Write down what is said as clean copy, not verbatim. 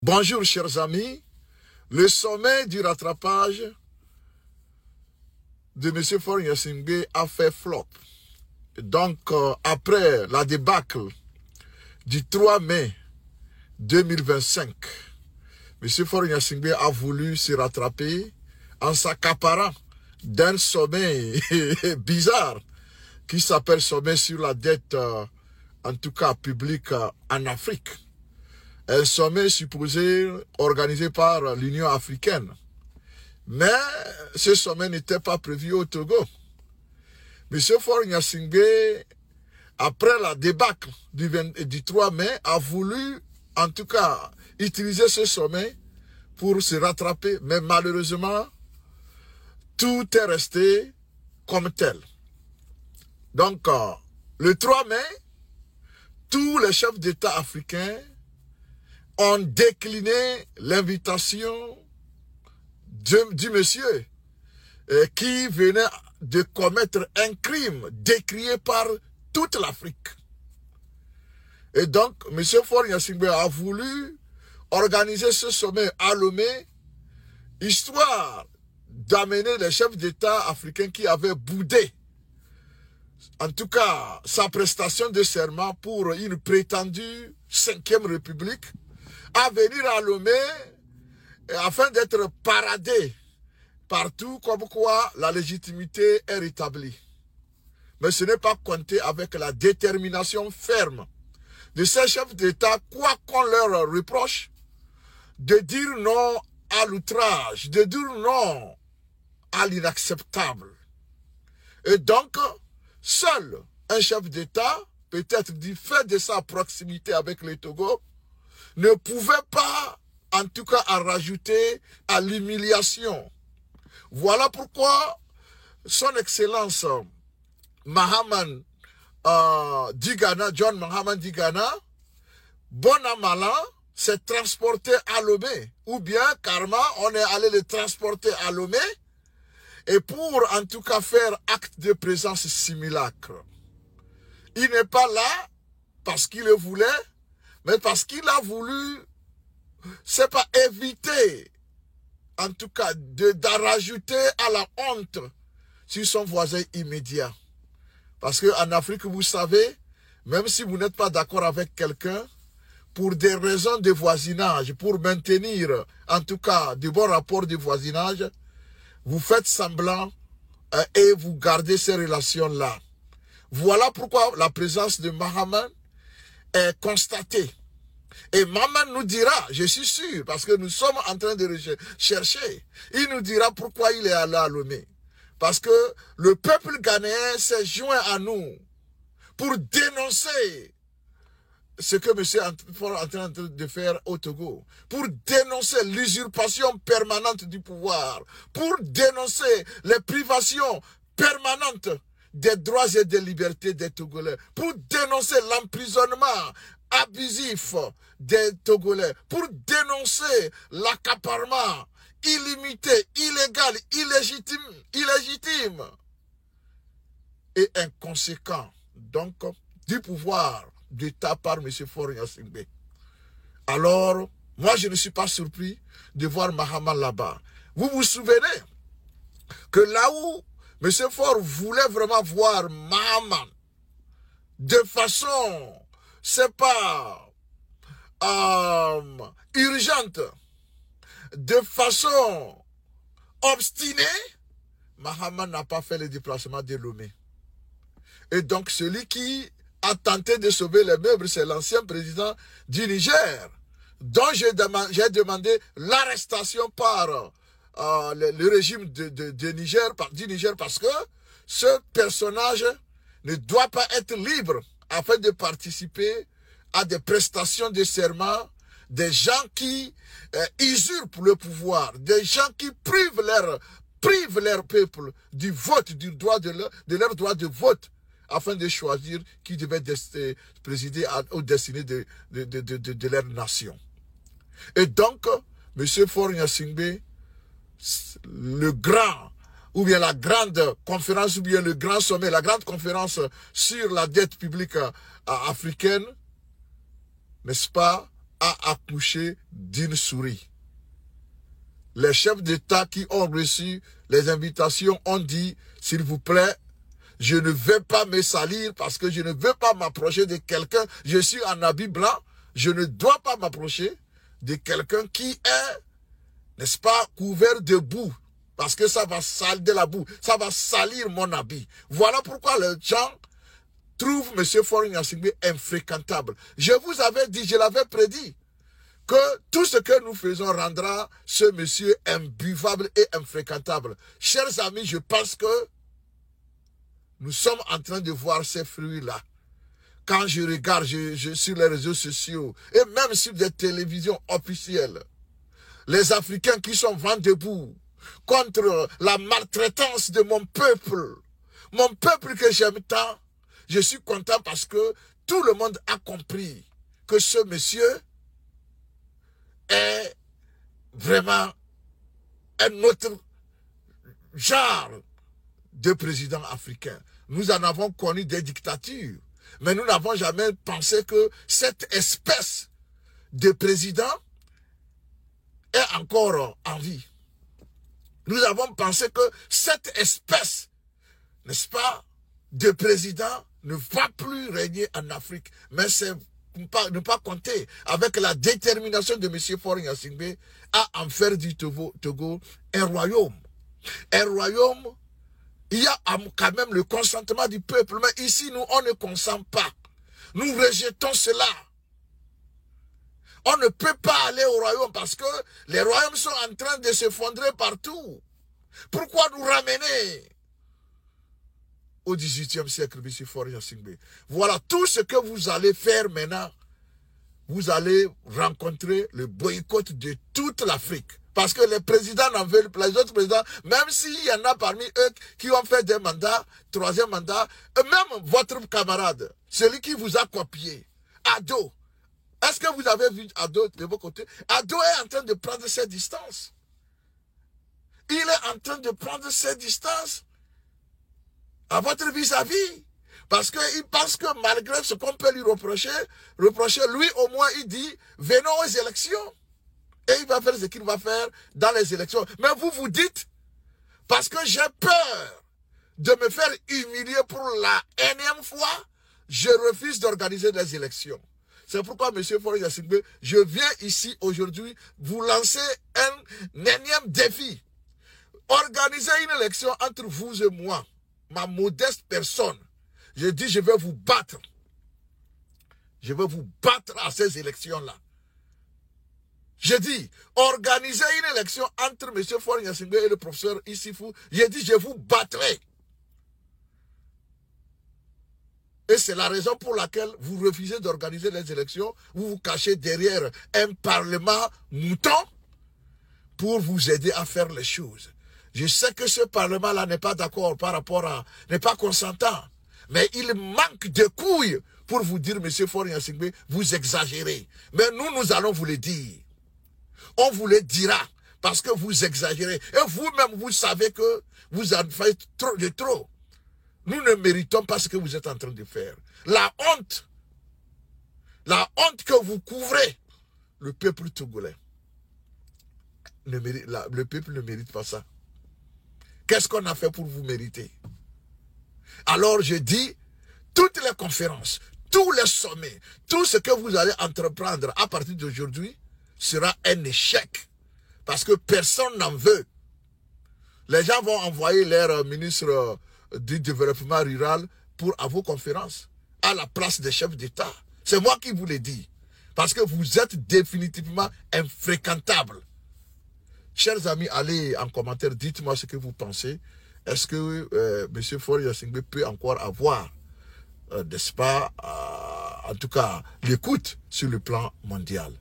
Bonjour chers amis, le sommet du rattrapage de M. Faure Gnassingbé a fait flop. Donc après la débâcle du 3 mai 2025, M. Faure Gnassingbé a voulu se rattraper en s'accaparant d'un sommet bizarre qui s'appelle sommet sur la dette, en tout cas publique en Afrique. Un sommet supposé organisé par l'Union africaine. Mais ce sommet n'était pas prévu au Togo. M. Faure Gnassingbé, après la débâcle du 3 mai, a voulu, en tout cas, utiliser ce sommet pour se rattraper. Mais malheureusement, tout est resté comme tel. Donc, le 3 mai, tous les chefs d'État africains ont décliné l'invitation du monsieur qui venait de commettre un crime décrié par toute l'Afrique. Et donc, M. Faure Gnassingbé a voulu organiser ce sommet à Lomé, histoire d'amener les chefs d'État africains qui avaient boudé, en tout cas, sa prestation de serment pour une prétendue 5e République, à venir à Lomé afin d'être paradé partout, comme quoi la légitimité est rétablie. Mais ce n'est pas compter avec la détermination ferme de ces chefs d'État, quoi qu'on leur reproche, de dire non à l'outrage, de dire non à l'inacceptable. Et donc, seul un chef d'État, peut-être du fait de sa proximité avec le Togo, ne pouvait pas, en tout cas, en rajouter à l'humiliation. Voilà pourquoi son Excellence Mahaman Digana, John Mahaman Digana, bon an mal an, s'est transporté à Lomé. Ou bien, karma, on est allé le transporter à Lomé, et pour, en tout cas, faire acte de présence simulacre. Il n'est pas là parce qu'il le voulait, mais parce qu'il a voulu, c'est pas éviter, en tout cas, d'en rajouter à la honte sur son voisin immédiat. Parce qu'en Afrique, vous savez, même si vous n'êtes pas d'accord avec quelqu'un, pour des raisons de voisinage, pour maintenir, en tout cas, de bons rapports de voisinage, vous faites semblant et vous gardez ces relations-là. Voilà pourquoi la présence de Mahaman est constatée. Et Mahaman nous dira, je suis sûr, parce que nous sommes en train de chercher, il nous dira pourquoi il est allé à Lomé. Parce que le peuple ghanéen s'est joint à nous pour dénoncer ce que M. Faure est en train de faire au Togo, pour dénoncer l'usurpation permanente du pouvoir, pour dénoncer les privations permanentes des droits et des libertés des Togolais, pour dénoncer l'emprisonnement abusif des Togolais, pour dénoncer l'accaparement illimité, illégal, illégitime et inconséquent, donc, du pouvoir d'État par M. Faure Gnassingbé. Alors, moi je ne suis pas surpris de voir Mahaman là-bas. Vous vous souvenez que là où M. Faure voulait vraiment voir Mahaman de façon, c'est pas urgente, de façon obstinée, Mahaman n'a pas fait le déplacement de Lomé. Et donc celui qui a tenté de sauver les meubles, c'est l'ancien président du Niger, dont j'ai demandé l'arrestation par le régime du Niger, parce que ce personnage ne doit pas être libre afin de participer à des prestations de serment, des gens qui usurpent le pouvoir, des gens qui privent leur peuple du vote, de leur droit de vote, afin de choisir qui devait présider aux destinées de leur nation. Et donc, M. Faure Gnassingbé, le grand, ou bien la grande conférence, ou bien le grand sommet, la grande conférence sur la dette publique africaine, n'est-ce pas, a accouché d'une souris. Les chefs d'État qui ont reçu les invitations ont dit, s'il vous plaît, je ne vais pas me salir parce que je ne veux pas m'approcher de quelqu'un. Je suis en habit blanc. Je ne dois pas m'approcher de quelqu'un qui est, n'est-ce pas, couvert de boue. Parce que ça va salir de la boue. Ça va salir mon habit. Voilà pourquoi les gens trouvent M. Faure Gnassingbé infréquentable. Je vous avais dit, je l'avais prédit, que tout ce que nous faisons rendra ce monsieur imbuvable et infréquentable. Chers amis, je pense que nous sommes en train de voir ces fruits-là. Quand je regarde sur les réseaux sociaux et même sur des télévisions officielles, les Africains qui sont vent debout contre la maltraitance de mon peuple que j'aime tant, je suis content parce que tout le monde a compris que ce monsieur est vraiment un autre genre de président africain. Nous en avons connu des dictatures, mais nous n'avons jamais pensé que cette espèce de président est encore en vie. Nous avons pensé que cette espèce, n'est-ce pas, de président ne va plus régner en Afrique. Mais c'est ne pas compter avec la détermination de M. Faure Gnassingbé à en faire du Togo un royaume. Un royaume, il y a quand même le consentement du peuple, mais ici, nous, on ne consent pas. Nous rejetons cela. On ne peut pas aller au royaume parce que les royaumes sont en train de s'effondrer partout. Pourquoi nous ramener au XVIIIe siècle, M. Faure Gnassingbé? Voilà tout ce que vous allez faire maintenant. Vous allez rencontrer le boycott de toute l'Afrique. Parce que les présidents n'en veulent pas, les autres présidents, même s'il y en a parmi eux qui ont fait des mandats, troisième mandat, même votre camarade, celui qui vous a copié, Ado. Est-ce que vous avez vu Ado de vos côtés? Ado est en train de prendre ses distances. Il est en train de prendre ses distances à votre vis-à-vis. Parce qu'il pense que malgré ce qu'on peut lui reprocher, lui au moins il dit, venons aux élections. Et il va faire ce qu'il va faire dans les élections. Mais vous vous dites, parce que j'ai peur de me faire humilier pour la énième fois, je refuse d'organiser les élections. C'est pourquoi, M. Faure Gnassingbé, je viens ici aujourd'hui vous lancer un énième défi. Organisez une élection entre vous et moi, ma modeste personne. Je dis, je vais vous battre. Je vais vous battre à ces élections-là. Je dis, organisez une élection entre M. Faure Gnassingbé et le professeur Issifou. Je dis, je vous battrai. Et c'est la raison pour laquelle vous refusez d'organiser les élections. Vous vous cachez derrière un parlement mouton pour vous aider à faire les choses. Je sais que ce parlement-là n'est pas d'accord par rapport à... n'est pas consentant. Mais il manque de couilles pour vous dire, M. Faure Gnassingbé, vous exagérez. Mais nous allons vous le dire. On vous le dira parce que vous exagérez. Et vous-même, vous savez que vous en faites trop de trop. Nous ne méritons pas ce que vous êtes en train de faire. La honte que vous couvrez, le peuple togolais, le peuple ne mérite pas ça. Qu'est-ce qu'on a fait pour vous mériter? Alors je dis, toutes les conférences, tous les sommets, tout ce que vous allez entreprendre à partir d'aujourd'hui sera un échec. Parce que personne n'en veut. Les gens vont envoyer leur ministre du développement rural à vos conférences, à la place des chefs d'État. C'est moi qui vous le dis. Parce que vous êtes définitivement infréquentables. Chers amis, allez en commentaire, dites-moi ce que vous pensez. Est-ce que M. Faure Gnassingbé peut encore avoir, n'est-ce pas, en tout cas, l'écoute sur le plan mondial?